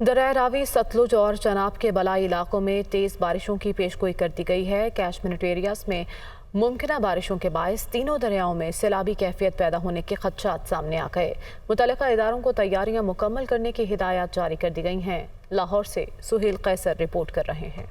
दरिया रावी, सतलुज और चनाब के बलाई इलाकों में तेज़ बारिशों की पेशगोई कर दी गई है। कैचमेंट एरियाज में मुमकिना बारिशों के बायस तीनों दरियाओं में सैलाबी कैफियत पैदा होने के खदशात सामने आ गए। मुतल्लिका इदारों को तैयारियां मुकम्मल करने की हिदायत जारी कर दी गई हैं। लाहौर से सुहेल कैसर रिपोर्ट कर रहे हैं।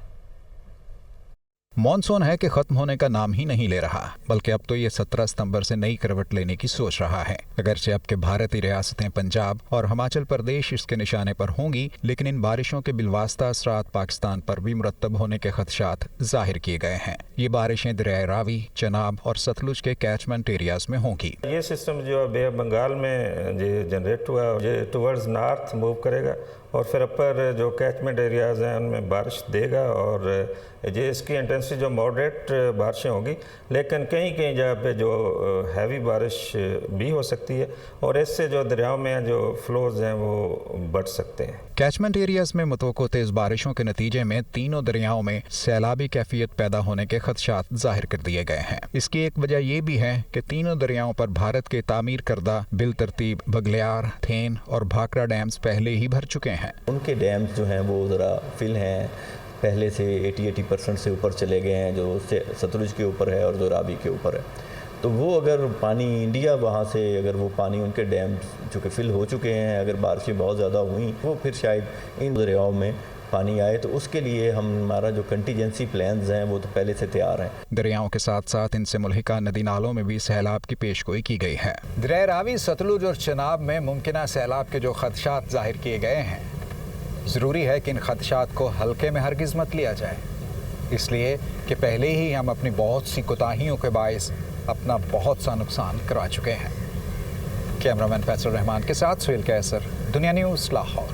मॉनसून है कि खत्म होने का नाम ही नहीं ले रहा, बल्कि अब तो ये 17 सितंबर से नई करवट लेने की सोच रहा है। अगरचे अब के भारतीय रियासतें पंजाब और हिमाचल प्रदेश इसके निशाने पर होंगी, लेकिन इन बारिशों के बिलवास्ता असरात पाकिस्तान पर भी मुरतब होने के खदशात जाहिर किए गए हैं। ये बारिशें दरिया रावी, चनाब और सतलुज के कैचमेंट एरियाज में होंगी। ये सिस्टम जो बे बंगाल में जनरेट हुआ, ये टुवर्ड्स नॉर्थ मूव करेगा और फिर अपर जो कैचमेंट एरियाज़ हैं उनमें बारिश देगा और ये इसकी इंटेंसिटी जो मॉडरेट बारिशें होगी, लेकिन कहीं कहीं जगह पे जो हैवी बारिश भी हो सकती है और इससे जो दरियाओं में जो फ्लोज हैं वो बढ़ सकते हैं। कैचमेंट एरियाज में मुतवक्को तेज बारिशों के नतीजे में तीनों दरियाओं में सैलाबी कैफियत पैदा होने के खदशात जाहिर कर दिए गए हैं। इसकी एक वजह यह भी है कि तीनों दरियाओं पर भारत के तामीर करदा बिल तरतीब बगलियार, थेन और भाखड़ा डैम्स पहले ही भर चुके हैं। उनके डैम्स जो हैं वो ज़रा फिल हैं, पहले से 80% से ऊपर चले गए हैं, जो सतलुज के ऊपर है और जो रावी के ऊपर है। तो वो अगर पानी इंडिया वहाँ से अगर वो पानी उनके डैम्स जो कि फिल हो चुके हैं, अगर बारिशें बहुत ज़्यादा हुई वो फिर शायद इन दरियाओं में पानी आए, तो उसके लिए हमारा जो कंटीजेंसी प्लान्स हैं वो तो पहले से तैयार हैं। दरियाओं के साथ साथ इनसे मुल्हिका नदी नालों में भी सैलाब की पेशगोई की गई है। दरिया रावी, सतलुज और चनाब में मुमकिना सैलाब के जो खदशात जाहिर किए गए हैं, ज़रूरी है कि इन खदशात को हल्के में हरगिज़ मत लिया जाए, इसलिए कि पहले ही हम अपनी बहुत सी कोताहियों के बायस अपना बहुत सा नुकसान करवा चुके हैं। कैमरामैन फैसल रहमान के साथ सुहेल कैसर, दुनिया न्यूज़, लाहौर।